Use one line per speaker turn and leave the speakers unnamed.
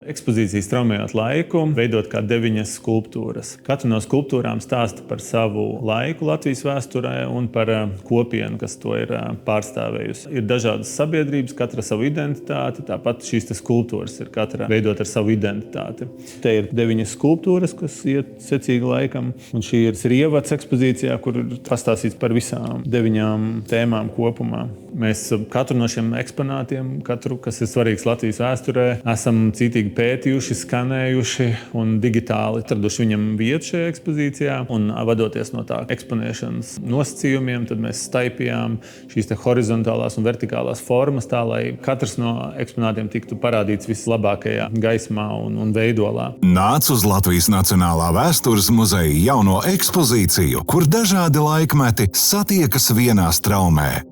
Ekspozīcijas traumējot laiku, veidot kā 9 skulptūras. Katra no skulptūrām stāsta par savu laiku Latvijas vēsturē un par kopienu, kas to ir pārstāvējusi. Ir dažādas sabiedrības, katra savu identitāti, tāpat šīs skulptūras ir katra veidot ar savu identitāti. Te ir 9 skulptūras, kas iet secīgi laikam, un šī ir ievads ekspozīcijā, kur ir pastāstīts par visām 9 tēmām kopumā. Mēs katru no šiem eksponātiem, kas ir svarīgs Latvijas vēsturē, esam citīgi pētījuši, skanējuši un digitāli atraduši viņam vietu šajā ekspozīcijā. Un vadoties no tā eksponēšanas nosacījumiem, tad mēs staipījām šīs horizontālās un vertikālās formas tā, lai katrs no eksponātiem tiktu parādīts vislabākajā gaismā un veidolā.
Nāc uz Latvijas Nacionālā vēstures muzeja jauno ekspozīciju, kur dažādi laikmeti satiekas vienā straumē.